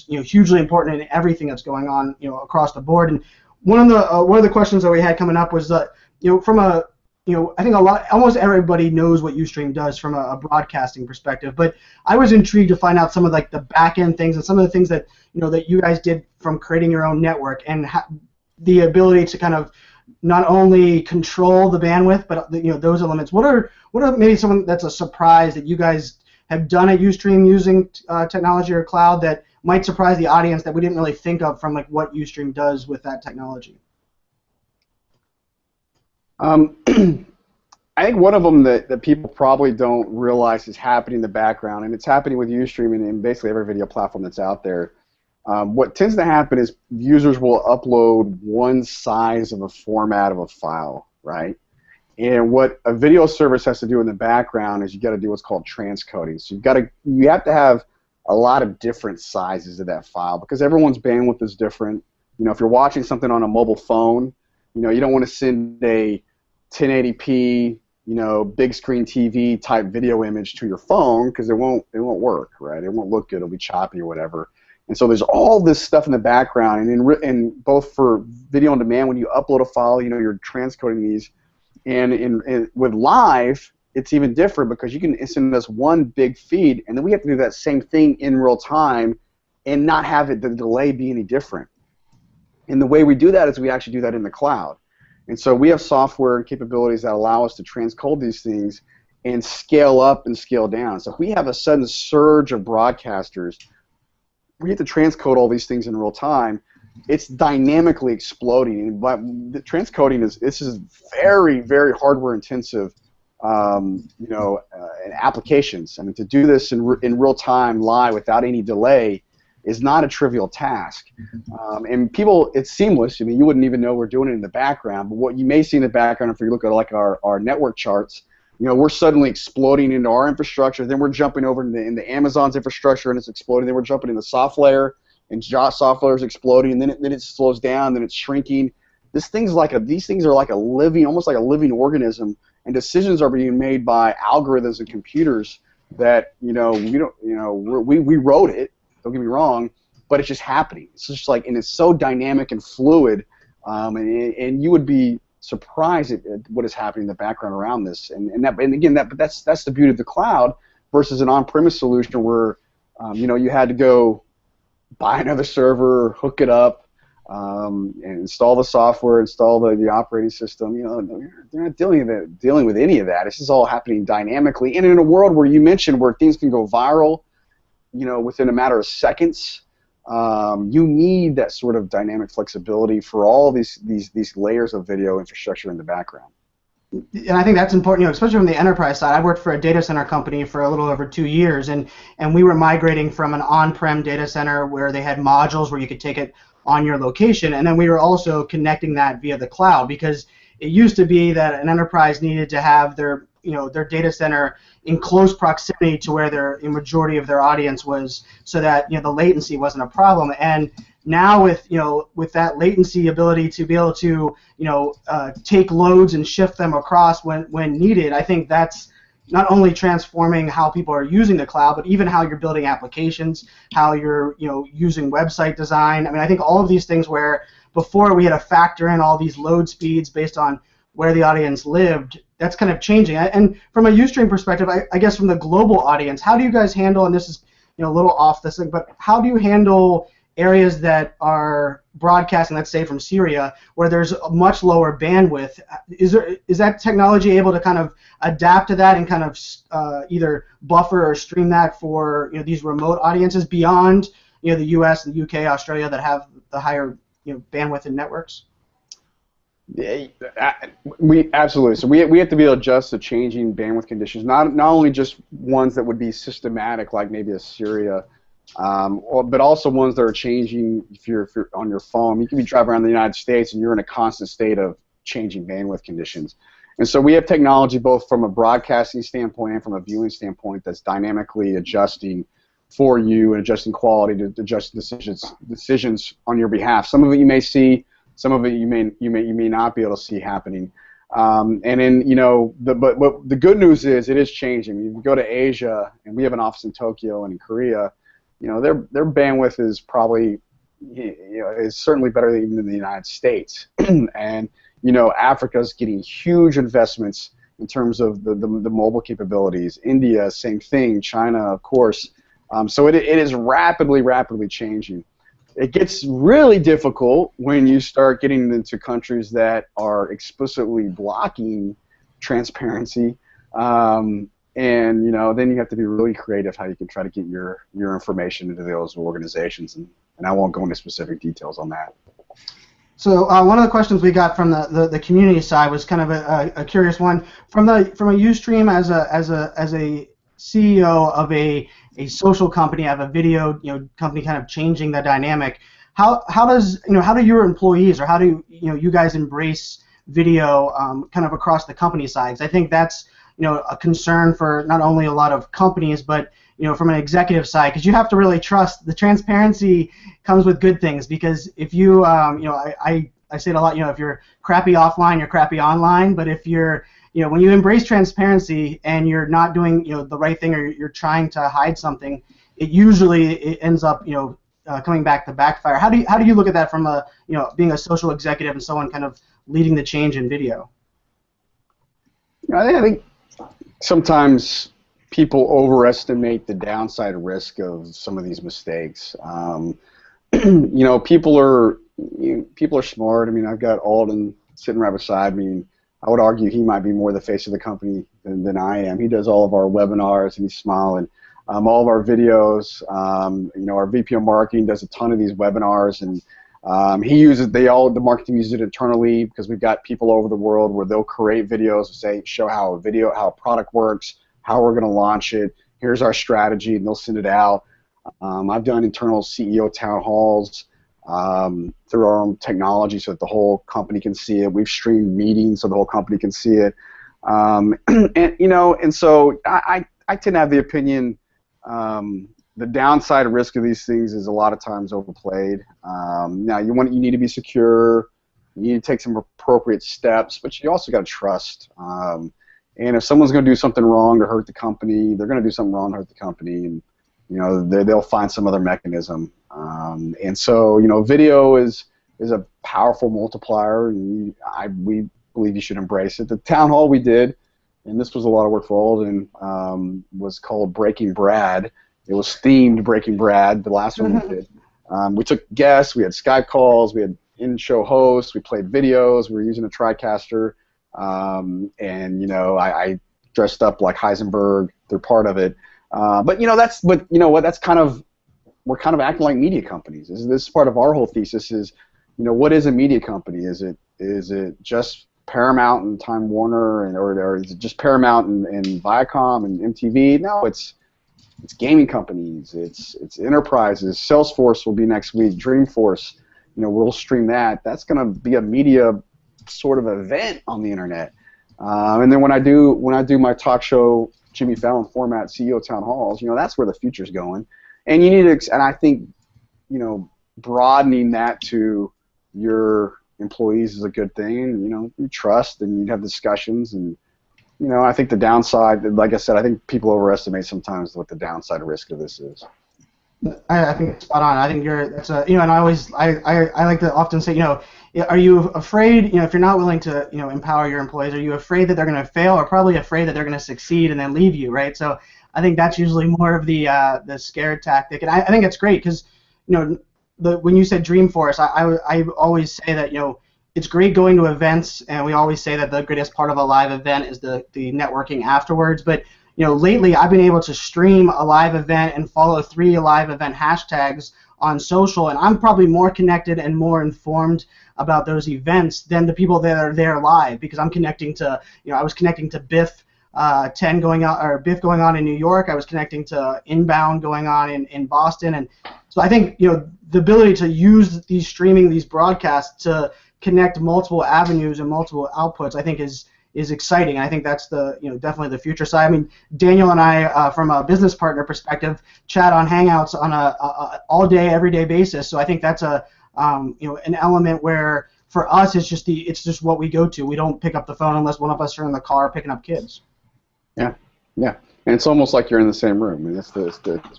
hugely important in everything that's going on across the board. And one of the questions that we had coming up was that from a I think almost everybody knows what USTREAM does from a broadcasting perspective, but I was intrigued to find out some of like the back end things and some of the things that that you guys did from creating your own network, and the ability to kind of not only control the bandwidth, but those elements. What are maybe something that's a surprise that you guys have done at USTREAM using technology or cloud that might surprise the audience that we didn't really think of from like what USTREAM does with that technology? I think one of them that people probably don't realize is happening in the background, and it's happening with USTREAM and basically every video platform that's out there. What tends to happen is users will upload one size of a format of a file, right? And what a video service has to do in the background is you got to do what's called transcoding. So you have to have a lot of different sizes of that file because everyone's bandwidth is different. If you're watching something on a mobile phone, you don't want to send a 1080p, big screen TV type video image to your phone because it won't work, right? It won't look good. It'll be choppy or whatever. And so there's all this stuff in the background, and both for video on demand, when you upload a file, you're transcoding these, and with live, it's even different because you can send us one big feed, and then we have to do that same thing in real time, and not have the delay be any different. And the way we do that is we actually do that in the cloud. And so we have software and capabilities that allow us to transcode these things and scale up and scale down. So if we have a sudden surge of broadcasters, we have to transcode all these things in real time. It's dynamically exploding. But the transcoding is very, very hardware intensive, applications. To do this in real time, live, without any delay, is not a trivial task. And people, it's seamless. You wouldn't even know we're doing it in the background. But what you may see in the background, if you look at like our network charts, we're suddenly exploding into our infrastructure. Then we're jumping over into Amazon's infrastructure, and it's exploding. Then we're jumping in the soft layer, and software is exploding, and then it slows down, then it's shrinking. These things are like a living, almost like a living organism, and decisions are being made by algorithms and computers that we wrote it. Don't get me wrong, but it's just happening. It's just like, and it's so dynamic and fluid, and you would be surprised at what is happening in the background around this. And again, that's the beauty of the cloud versus an on-premise solution where you had to go buy another server, hook it up, and install the software, install the operating system. They're not dealing with any of that. This is all happening dynamically, and in a world where you mentioned where things can go viral, within a matter of seconds. You need that sort of dynamic flexibility for all these layers of video infrastructure in the background. And I think that's important, especially from the enterprise side. I worked for a data center company for a little over 2 years, and we were migrating from an on-prem data center where they had modules where you could take it on your location, and then we were also connecting that via the cloud, because it used to be that an enterprise needed to have their data center in close proximity to where the majority of their audience was, so that the latency wasn't a problem. And now with that latency ability to be able to take loads and shift them across when needed, I think that's not only transforming how people are using the cloud, but even how you're building applications, how you're using website design. I mean, I think all of these things where before we had to factor in all these load speeds based on where the audience lived, that's kind of changing. And from a UStream perspective, I guess from the global audience, how do you guys handle, and this is a little off this thing, but how do you handle areas that are broadcasting, let's say from Syria, where there's a much lower bandwidth? Is that technology able to kind of adapt to that and kind of either buffer or stream that for these remote audiences beyond the US, the UK, Australia that have the higher bandwidth and networks? We absolutely. So we have to be able to adjust to changing bandwidth conditions, not only just ones that would be systematic, like maybe a Syria, but also ones that are changing. If you're on your phone, you can be driving around the United States and you're in a constant state of changing bandwidth conditions. And so we have technology both from a broadcasting standpoint and from a viewing standpoint that's dynamically adjusting for you and adjusting quality to adjust decisions on your behalf. Some of it you may see. Some of it you may not be able to see happening, and then but the good news is it is changing. You go to Asia, and we have an office in Tokyo and in Korea. Their bandwidth is probably is certainly better even than the United States, and Africa's getting huge investments in terms of the mobile capabilities. India, same thing. China, of course. So it is rapidly changing. It gets really difficult when you start getting into countries that are explicitly blocking transparency, and then you have to be really creative how you can try to get your information into those organizations, and I won't go into specific details on that. So one of the questions we got from the community side was kind of a curious one from a UStream as a CEO of a social company, of a video company, kind of changing the dynamic. How do your employees, or how do you guys embrace video kind of across the company side? 'Cause I think that's a concern for not only a lot of companies, but from an executive side, because you have to really trust. The transparency comes with good things, because if you I say it a lot, if you're crappy offline, you're crappy online. But if you're when you embrace transparency and you're not doing the right thing, or you're trying to hide something, it usually ends up coming back to backfire. How do you look at that from a being a social executive and someone kind of leading the change in video? I think sometimes people overestimate the downside risk of some of these mistakes. People are smart. I mean, I've got Alden sitting right beside me. I would argue he might be more the face of the company than I am. He does all of our webinars, and he's smiling. All of our videos. Our VP of marketing does a ton of these webinars, and he uses the marketing uses it internally, because we've got people over the world where they'll create videos and show how a product works, how we're going to launch it. Here's our strategy, and they'll send it out. I've done internal CEO town halls through our own technology so that the whole company can see it. We've streamed meetings so the whole company can see it. And so I tend to have the opinion the downside risk of these things is a lot of times overplayed. Now you need to be secure, you need to take some appropriate steps, but you also got to trust. And if someone's going to do something wrong to hurt the company, they're going to do something wrong to hurt the company, and they'll find some other mechanism. And so video is a powerful multiplier, and we believe you should embrace it. The town hall we did, and this was a lot of work for Alden, was called Breaking Brad. It was themed Breaking Brad, the last one we did. We took guests, we had Skype calls, we had in-show hosts, we played videos, we were using a TriCaster, and I dressed up like Heisenberg. They're part of it. But that's kind of, we're kind of acting like media companies. This is part of our whole thesis is, what is a media company? Is it just Paramount and Time Warner, or is it just Paramount and Viacom and MTV? No, it's gaming companies, it's enterprises. Salesforce will be next week. Dreamforce, we'll stream that. That's going to be a media sort of event on the internet. And then when I do my talk show, Jimmy Fallon format, CEO Town Halls, that's where the future's going. And you need to, and I think, broadening that to your employees is a good thing. You trust and you have discussions, and I think the downside, like I said, I think people overestimate sometimes what the downside risk of this is. I think it's spot on. I think that's and I like to often say, are you afraid, if you're not willing to, empower your employees, are you afraid that they're going to fail, or probably afraid that they're going to succeed and then leave you, right? So I think that's usually more of the scared tactic, and I think it's great because, when you said Dreamforce, I always say that, it's great going to events, and we always say that the greatest part of a live event is the networking afterwards. But lately I've been able to stream a live event and follow 3 live event hashtags on social, and I'm probably more connected and more informed about those events than the people that are there live, because I'm connecting to, I was connecting to Biff 10 going on, or Biff going on in New York. I was connecting to Inbound going on in Boston, and so I think the ability to use these broadcasts to connect multiple avenues and multiple outputs, I think is exciting. I think that's definitely the future side. I mean, Daniel and I, from a business partner perspective, chat on Hangouts on a all day, every day basis. So I think that's an element where for us it's just what we go to. We don't pick up the phone unless one of us are in the car picking up kids. Yeah, and it's almost like you're in the same room, and that's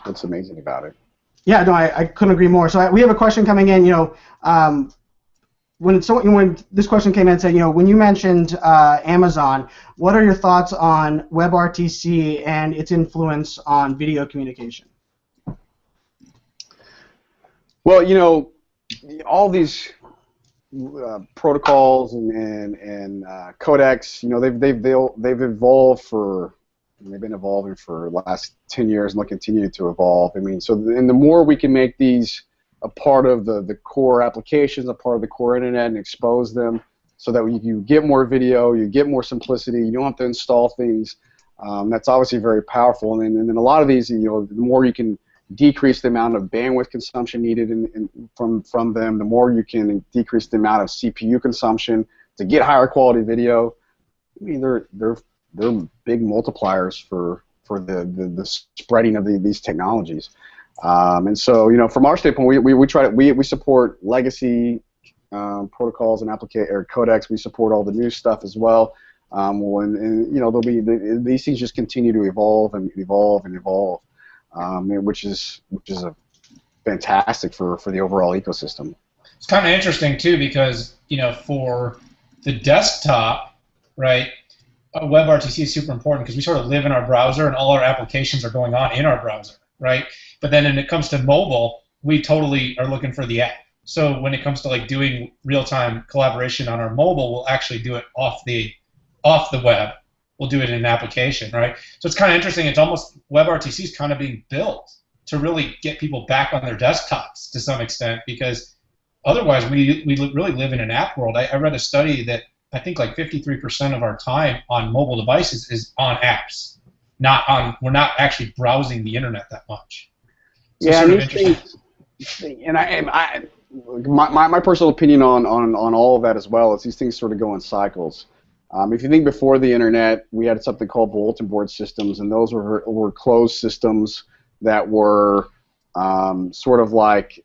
what's amazing about it. Yeah, no, I couldn't agree more. So we have a question coming in. When this question came in and said, when you mentioned Amazon, what are your thoughts on WebRTC and its influence on video communication? Well, all these protocols and codecs, they've evolved they've been evolving for the last 10 years and they'll continue to evolve. I mean, and the more we can make these a part of the core applications, a part of the core internet, and expose them so that you get more video, you get more simplicity, you don't have to install things. That's obviously very powerful. And then a lot of these, the more you can decrease the amount of bandwidth consumption needed from them, the more you can decrease the amount of CPU consumption to get higher quality video. I mean, they're big multipliers for the spreading of these technologies. And so, from our standpoint, we support legacy protocols and codecs. We support all the new stuff as well. These things just continue to evolve and evolve and evolve, which is fantastic for the overall ecosystem. It's kind of interesting too because for the desktop, right? WebRTC is super important because we sort of live in our browser and all our applications are going on in our browser, right? But then when it comes to mobile, we totally are looking for the app. So when it comes to doing real-time collaboration on our mobile, we'll actually do it off the web. We'll do it in an application, right? So it's kind of interesting. It's almost WebRTC is kind of being built to really get people back on their desktops to some extent because otherwise we really live in an app world. I read a study that I think 53% of our time on mobile devices is on apps. We're not actually browsing the internet that much. So yeah, sort of interesting. My personal opinion on all of that as well is these things sort of go in cycles. If you think before the internet, we had something called bulletin board systems, and those were closed systems that were sort of like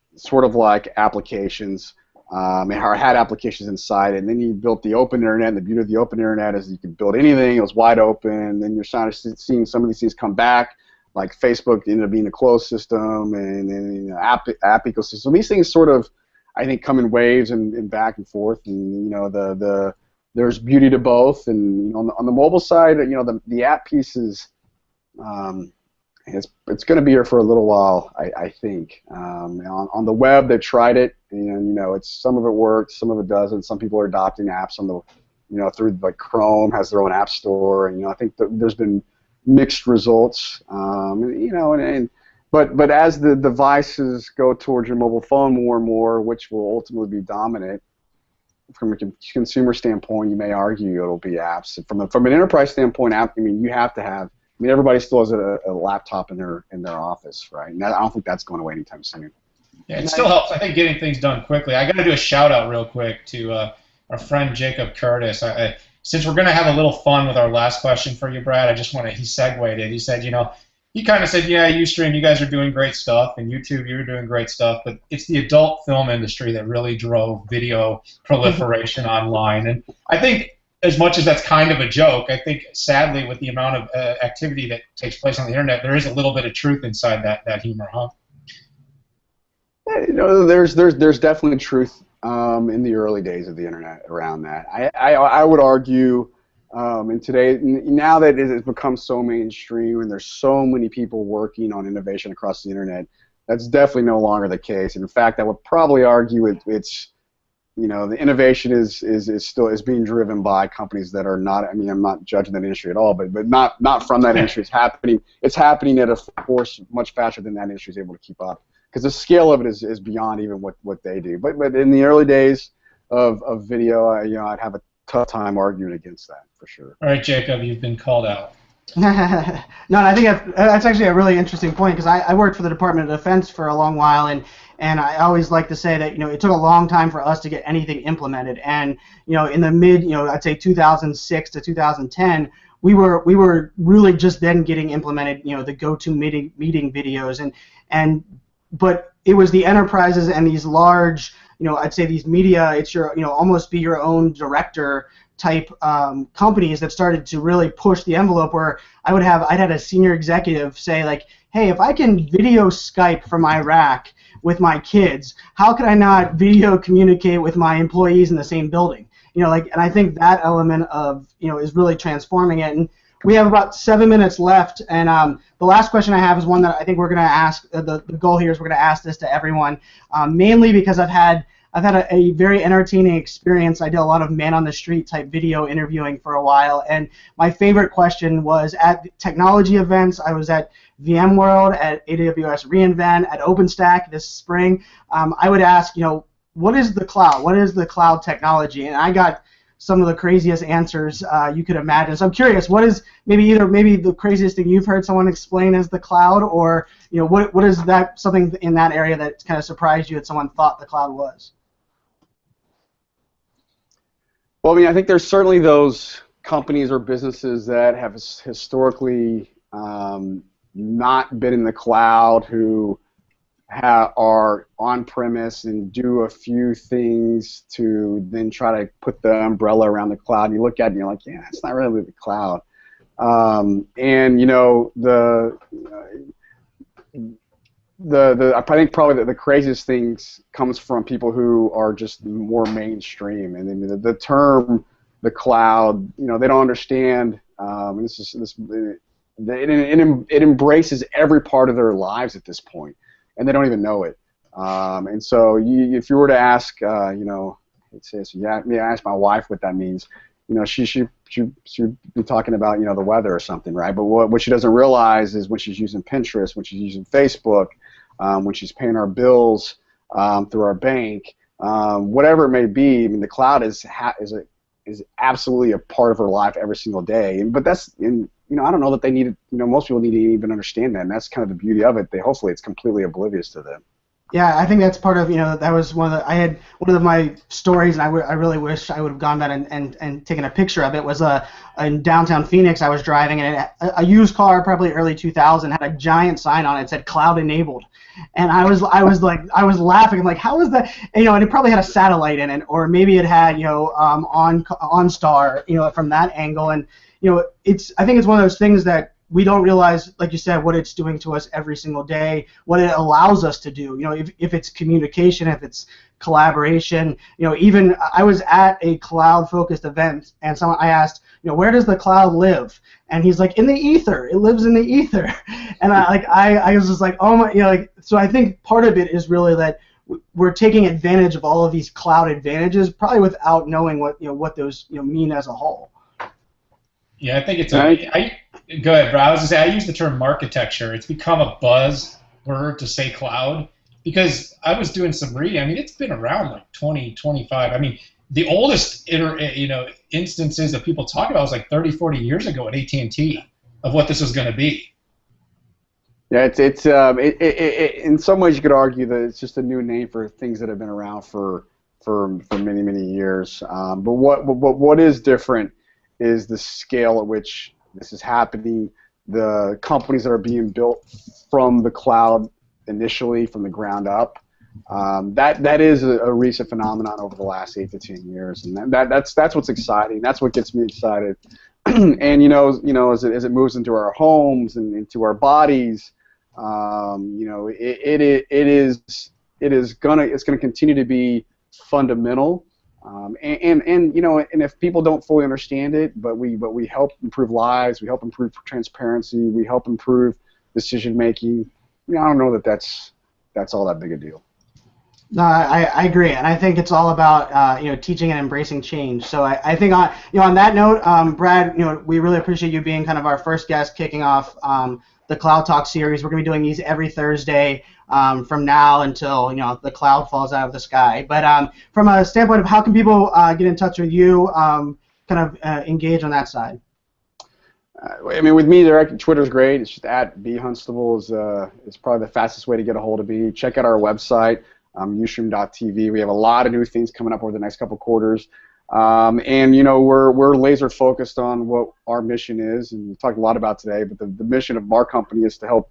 applications, and had applications inside it. And then you built the open internet, and the beauty of the open internet is you could build anything. It was wide open. And then you're starting to seeing some of these things come back, like Facebook ended up being a closed system, and then app ecosystem. These things sort of, I think, come in waves and back and forth. And there's beauty to both. And on the mobile side, the app piece is it's going to be here for a little while, I think. On the web, they've tried it, and some of it works, some of it doesn't. Some people are adopting apps on the through like Chrome has their own app store, and I think there's been mixed results. But as the devices go towards your mobile phone more and more, which will ultimately be dominant, from a consumer standpoint, you may argue it'll be apps. From an enterprise standpoint, you have to have. Everybody still has a laptop in their office, right? And I don't think that's going away anytime soon. Yeah, it still helps, I think, getting things done quickly. I got to do a shout out real quick to our friend Jacob Curtis. Since we're going to have a little fun with our last question for you, Brad, he segued it. He said, he kind of said, yeah, USTREAM, you guys are doing great stuff, and YouTube, you're doing great stuff, but it's the adult film industry that really drove video proliferation online. And I think, as much as that's kind of a joke, I think sadly with the amount of activity that takes place on the internet, there is a little bit of truth inside that humor, huh? There's definitely truth in the early days of the internet around that. I would argue, and today, now that it has become so mainstream and there's so many people working on innovation across the internet, that's definitely no longer the case. And in fact, I would probably argue it's the innovation is being driven by companies that are not. I'm not judging that industry at all, but not from that industry. It's happening at a force much faster than that industry is able to keep up, because the scale of it is beyond even what they do. But in the early days of video, I'd have a tough time arguing against that for sure. All right, Jacob, you've been called out. No, I think that's actually a really interesting point, because I worked for the Department of Defense for a long while, and I always like to say that it took a long time for us to get anything implemented. And in the mid, I'd say 2006 to 2010, we were really just then getting implemented. The go-to meeting videos, but it was the enterprises and these large, I'd say these media, it's your almost be your own director type companies that started to really push the envelope, where I'd had a senior executive say, like, hey, if I can video Skype from Iraq with my kids, how could I not video communicate with my employees in the same building? And I think that element of is really transforming it. And we have about 7 minutes left, and the last question I have is one that I think we're going to ask. The goal here is we're going to ask this to everyone, mainly because I've had a very entertaining experience. I did a lot of man on the street type video interviewing for a while, and my favorite question was at technology events. I was at VMworld, at AWS reInvent, at OpenStack this spring. I would ask, what is the cloud? What is the cloud technology? And I got some of the craziest answers you could imagine. So I'm curious, what is maybe the craziest thing you've heard someone explain as the cloud, or what is that something in that area that kind of surprised you that someone thought the cloud was? Well, I think there's certainly those companies or businesses that have historically not been in the cloud, who are on-premise and do a few things to then try to put the umbrella around the cloud. And you look at it and you're like, yeah, it's not really the cloud. I think probably the craziest things comes from people who are just more mainstream, and the term the cloud, they don't understand. It embraces every part of their lives at this point, and they don't even know it. And so, if you were to ask, ask my wife what that means. She'd be talking about the weather or something, right? But what she doesn't realize is when she's using Pinterest, when she's using Facebook, when she's paying our bills through our bank, whatever it may be. The cloud is absolutely a part of her life every single day. But that's I don't know that they need it. Most people need to even understand that, and that's kind of the beauty of it. Hopefully it's completely oblivious to them. Yeah, I think that's part of, that was I had one of my stories, and I really wish I would have gone back and taken a picture of it, was in downtown Phoenix. I was driving, and a used car, probably early 2000, had a giant sign on it that said cloud enabled. And I was laughing. I'm like, how is that? And it probably had a satellite in it, or maybe it had, OnStar, from that angle. And, I think it's one of those things that we don't realize, like you said, what it's doing to us every single day, what it allows us to do. If it's communication, if it's collaboration, even I was at a cloud-focused event, and I asked, where does the cloud live? And he's like, in the ether. It lives in the ether. And I was just like, oh my, so I think part of it is really that we're taking advantage of all of these cloud advantages, probably without knowing what those mean as a whole. Yeah, I think it's go ahead, bro. I was going to say, I use the term architecture. It's become a buzzword to say cloud because I was doing some reading. I mean, it's been around like 20, 25. I mean, the oldest instances that people talk about was like 30, 40 years ago at AT&T of what this was going to be. Yeah, it's in some ways you could argue that it's just a new name for things that have been around for many, many years. But what is different is the scale at which this is happening, the companies that are being built from the cloud initially, from the ground up. That is a recent phenomenon over the last 8 to 10 years, and that's what's exciting. That's what gets me excited. And as it moves into our homes and into our bodies, it's gonna continue to be fundamental. And if people don't fully understand it, but we help improve lives, we help improve transparency, we help improve decision making. I don't know that that's all that big a deal. No, I agree, and I think it's all about teaching and embracing change. So I think on that note, Brad, we really appreciate you being kind of our first guest kicking off the Cloud Talk series. We're going to be doing these every Thursday from now until the cloud falls out of the sky. But from a standpoint of how can people get in touch with you, engage on that side? I mean, with me, Twitter's great. It's just at @bhunstable is probably the fastest way to get a hold of me. Check out our website, USTREAM.tv. We have a lot of new things coming up over the next couple quarters. And we're laser focused on what our mission is, and we talked a lot about today. But the mission of our company is to help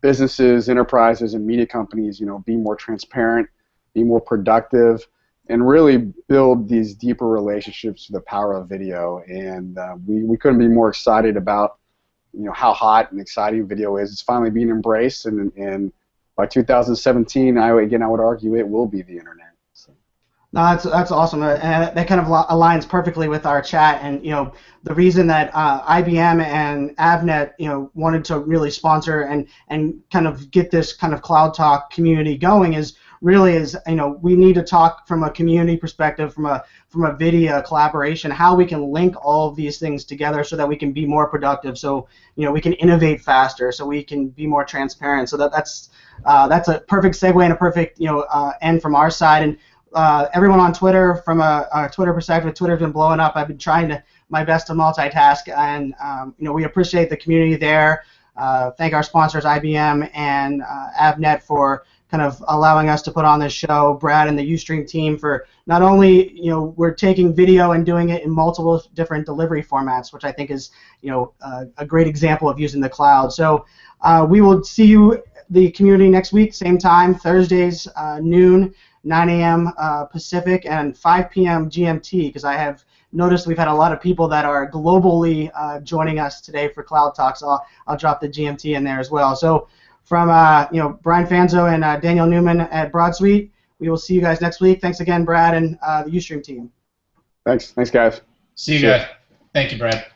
businesses, enterprises, and media companies, be more transparent, be more productive, and really build these deeper relationships through the power of video. And we couldn't be more excited about how hot and exciting video is. It's finally being embraced, and by 2017, I would argue it will be the internet. No, that's awesome, and that kind of aligns perfectly with our chat. And the reason that IBM and Avnet wanted to really sponsor and kind of get this kind of Cloud Talk community going is we need to talk from a community perspective, from a video collaboration, how we can link all of these things together so that we can be more productive, so we can innovate faster, so we can be more transparent. So that's a perfect segue and a perfect end from our side. And everyone on Twitter, from a Twitter perspective, Twitter's been blowing up. I've been trying my best to multitask, and we appreciate the community there. Thank our sponsors, IBM and Avnet, for kind of allowing us to put on this show. Brad and the USTREAM team for not only we're taking video and doing it in multiple different delivery formats, which I think is a great example of using the cloud. So we will see you, the community, next week, same time, Thursdays, noon. 9 a.m. Pacific and 5 p.m. GMT, because I have noticed we've had a lot of people that are globally joining us today for Cloud Talk, so I'll drop the GMT in there as well. So from Brian Fanzo and Daniel Newman at Broadsuite, we will see you guys next week. Thanks again, Brad and the USTREAM team. Thanks guys. See you guys. Thank you, Brad.